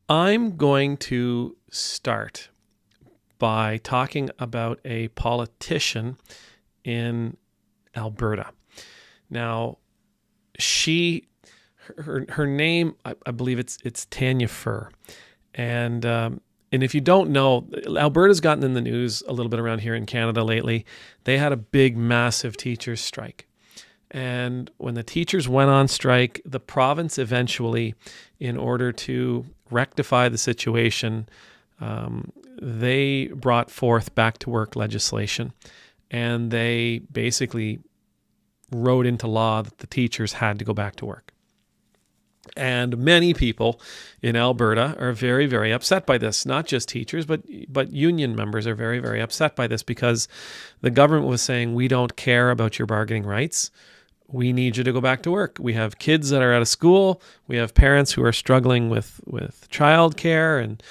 I'm going to start by talking about a politician in Alberta. Now, her name, I believe it's Tanya Furr, and if you don't know, Alberta's gotten in the news a little bit around here in Canada lately. They had a big, massive teachers' strike. And when the teachers went on strike, the province eventually, in order to rectify the situation, they brought forth back to work legislation. And they basically wrote into law that the teachers had to go back to work. And many people in Alberta are very, very upset by this. Not just teachers, but union members are very, very upset by this because the government was saying, we don't care about your bargaining rights. We need you to go back to work. We have kids that are out of school. We have parents who are struggling with childcare, and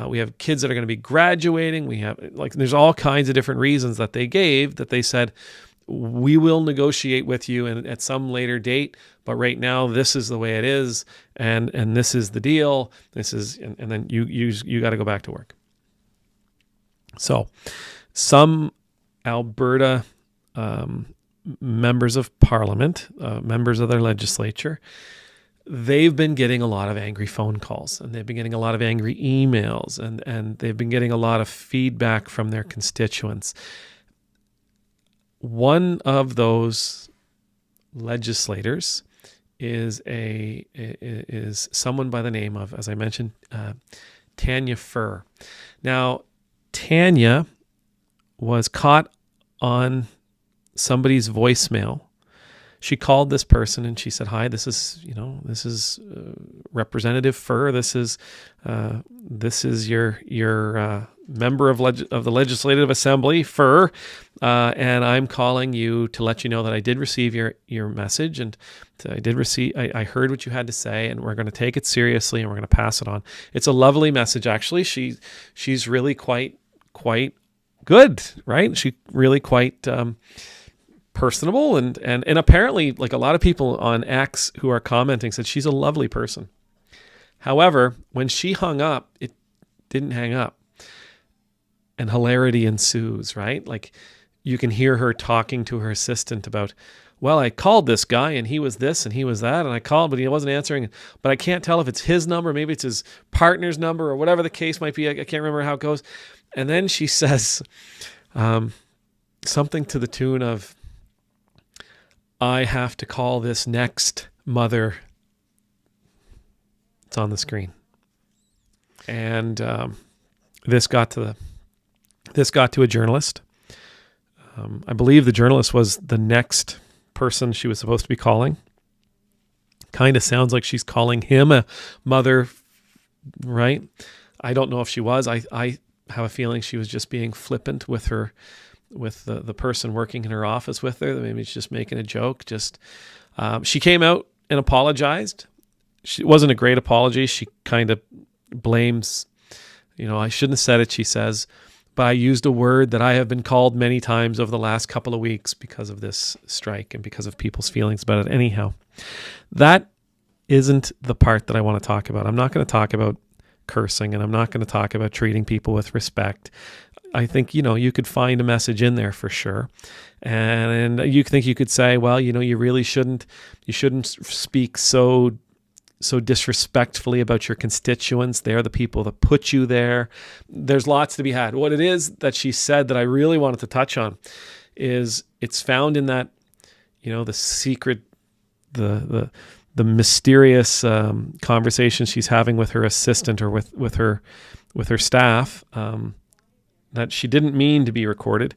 we have kids that are going to be graduating. We have there's all kinds of different reasons that they gave that they said, we will negotiate with you and at some later date, but right now this is the way it is, and this is the deal. This is, and then you got to go back to work. So, some Alberta members of Parliament, members of their legislature, they've been getting a lot of angry phone calls, and they've been getting a lot of angry emails, and they've been getting a lot of feedback from their constituents. One of those legislators is someone by the name of, as I mentioned, Tanya Furr. Now, Tanya was caught on somebody's voicemail. She called this person and she said, "Hi, this is Representative Furr. This is your member of the Legislative Assembly, Furr, and I'm calling you to let you know that I did receive your message, and I heard what you had to say, and we're going to take it seriously, and we're going to pass it on." It's a lovely message, actually. She's really quite good, right? She really quite personable, and apparently, like, a lot of people on X who are commenting said she's a lovely person. However, when she hung up, it didn't hang up. And hilarity ensues, right? Like, you can hear her talking to her assistant about, well, I called this guy and he was this and he was that, and I called, but he wasn't answering. But I can't tell if it's his number, maybe it's his partner's number, or whatever the case might be. I can't remember how it goes. And then she says something to the tune of, I have to call this next mother. It's on the screen. And this got to a journalist. I believe the journalist was the next person she was supposed to be calling. Kind of sounds like she's calling him a mother, right? I don't know if she was. I have a feeling she was just being flippant with the person working in her office with her. Maybe she's just making a joke. She came out and apologized. It wasn't a great apology. She kind of blames, I shouldn't have said it, she says, but I used a word that I have been called many times over the last couple of weeks because of this strike and because of people's feelings about it. Anyhow, that isn't the part that I want to talk about. I'm not going to talk about cursing, and I'm not going to talk about treating people with respect. I think, you could find a message in there for sure. And you think you could say, well, you really shouldn't speak so disrespectfully about your constituents. They're the people that put you there. There's lots to be had. What it is that she said that I really wanted to touch on is it's found in that, the secret, the mysterious conversation she's having with her assistant or with her staff, that she didn't mean to be recorded.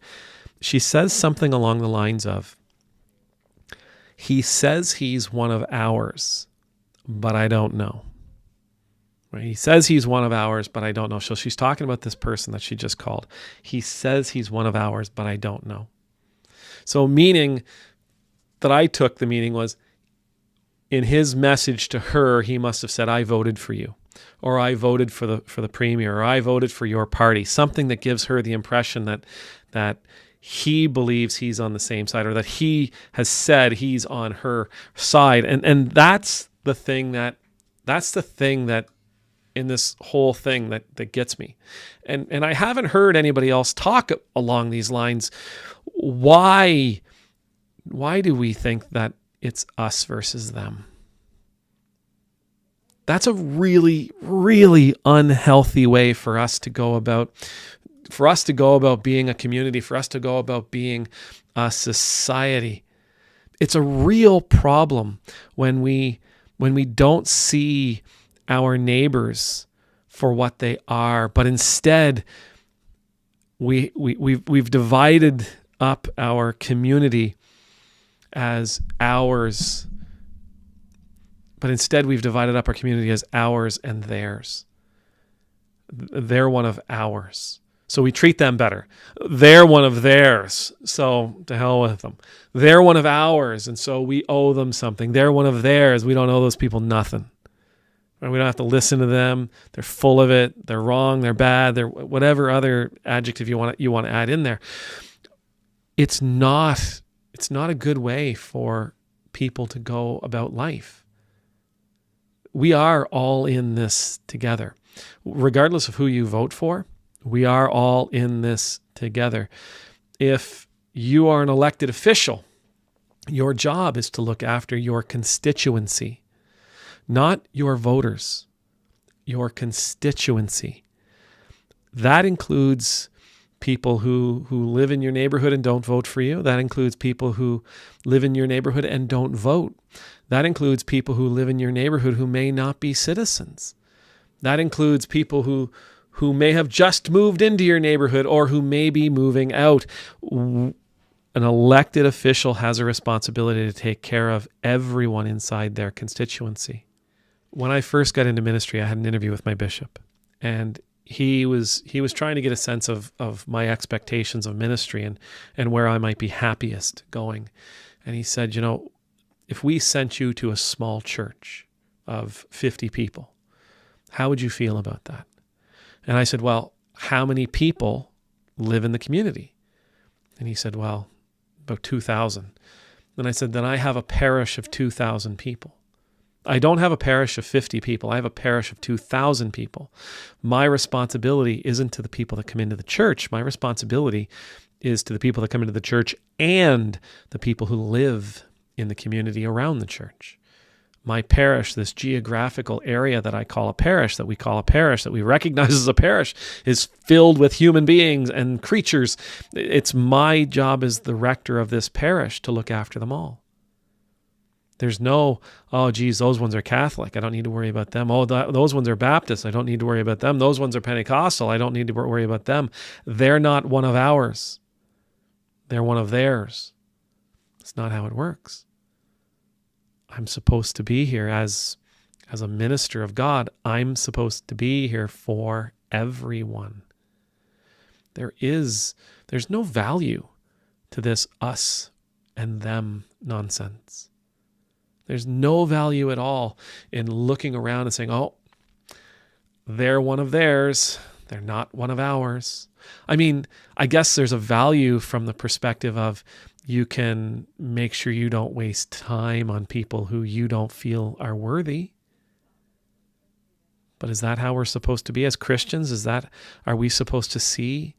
She says something along the lines of, he says he's one of ours, but I don't know. Right? He says he's one of ours, but I don't know. So she's talking about this person that she just called. He says he's one of ours, but I don't know. So meaning that I took the meaning was, in his message to her, he must have said, I voted for you, or I voted for the premier, or I voted for your party, something that gives her the impression that he believes he's on the same side, or that he has said he's on her side. And that's the thing that in this whole thing that gets me. And I haven't heard anybody else talk along these lines. Why do we think that it's us versus them? That's a really, really unhealthy way for us to go about being a community, for us to go about being a society. It's a real problem when we don't see our neighbors for what they are, but instead we've divided up our community as ours. But instead we've divided up our community as ours and theirs. They're one of ours, so we treat them better. They're one of theirs, so to hell with them. They're one of ours, and so we owe them something. They're one of theirs. We don't owe those people nothing. We don't have to listen to them. They're full of it. They're wrong. They're bad. They're whatever other adjective you want to add in there. It's not a good way for people to go about life. We are all in this together. Regardless of who you vote for, we are all in this together. If you are an elected official, your job is to look after your constituency, not your voters, your constituency. That includes people who live in your neighborhood and don't vote for you. That includes people who live in your neighborhood and don't vote. That includes people who live in your neighborhood who may not be citizens. That includes people who may have just moved into your neighborhood or who may be moving out. An elected official has a responsibility to take care of everyone inside their constituency. When I first got into ministry, I had an interview with my bishop, and he was trying to get a sense of my expectations of ministry and where I might be happiest going. And he said, if we sent you to a small church of 50 people, how would you feel about that? And I said, well, how many people live in the community? And he said, well, about 2,000. Then I said, then I have a parish of 2,000 people. I don't have a parish of 50 people. I have a parish of 2,000 people. My responsibility isn't to the people that come into the church. My responsibility is to the people that come into the church and the people who live in the community around the church. My parish, this geographical area that I call a parish, that we call a parish, that we recognize as a parish, is filled with human beings and creatures. It's my job as the rector of this parish to look after them all. There's no, oh, geez, those ones are Catholic. I don't need to worry about them. Oh, those ones are Baptist. I don't need to worry about them. Those ones are Pentecostal. I don't need to worry about them. They're not one of ours. They're one of theirs. It's not how it works. I'm supposed to be here as a minister of God. I'm supposed to be here for everyone. There's no value to this us and them nonsense. There's no value at all in looking around and saying, oh, they're one of theirs. They're not one of ours. I mean, I guess there's a value from the perspective of you can make sure you don't waste time on people who you don't feel are worthy. But is that how we're supposed to be as Christians? Are we supposed to see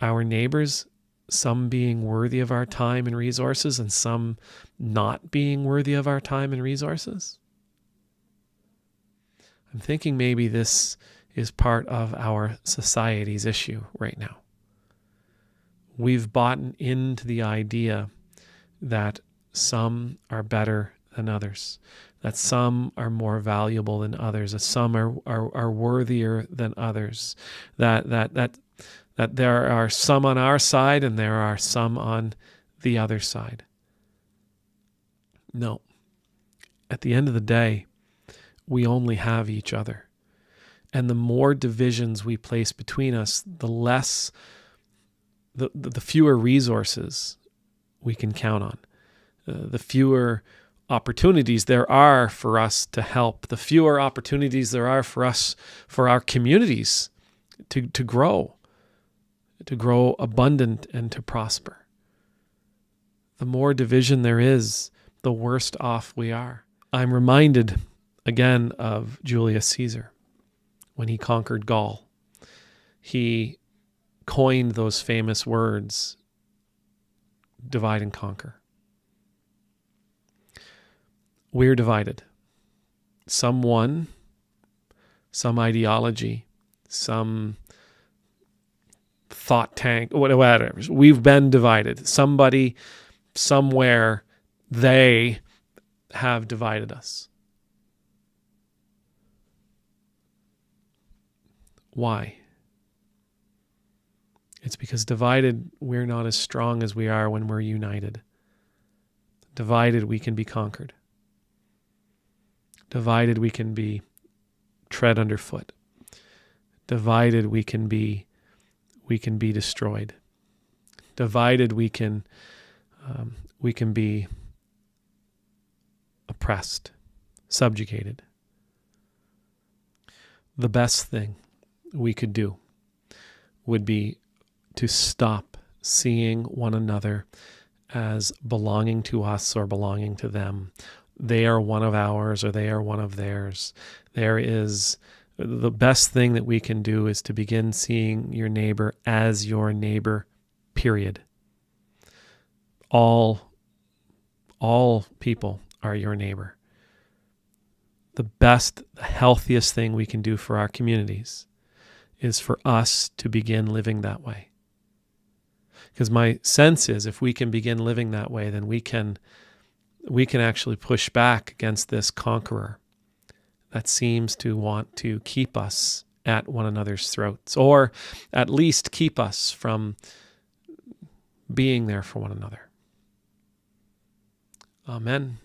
our neighbors, some being worthy of our time and resources and some not being worthy of our time and resources? I'm thinking maybe this is part of our society's issue right now. We've bought into the idea that some are better than others, that some are more valuable than others, that some are worthier than others, that there are some on our side and there are some on the other side. No. At the end of the day, we only have each other. And the more divisions we place between us, the fewer resources we can count on. The fewer opportunities there are for us to help. The fewer opportunities there are for us, for our communities to grow abundant and to prosper. The more division there is, the worse off we are. I'm reminded again of Julius Caesar. when he conquered Gaul. He coined those famous words, divide and conquer. We're divided. Someone, some ideology, some thought tank, whatever. We've been divided. Somebody, somewhere, they have divided us. Why? It's because divided, we're not as strong as we are when we're united. Divided, we can be conquered. Divided, we can be tread underfoot. Divided, we can be destroyed. Divided, we can be oppressed, subjugated. The best thing we could do would be to stop seeing one another as belonging to us or belonging to them. They are one of ours or they are one of theirs. The best thing that we can do is to begin seeing your neighbor as your neighbor, period. All people are your neighbor. The best, the healthiest thing we can do for our communities is for us to begin living that way. Because my sense is if we can begin living that way, then we can actually push back against this conqueror that seems to want to keep us at one another's throats, or at least keep us from being there for one another. Amen.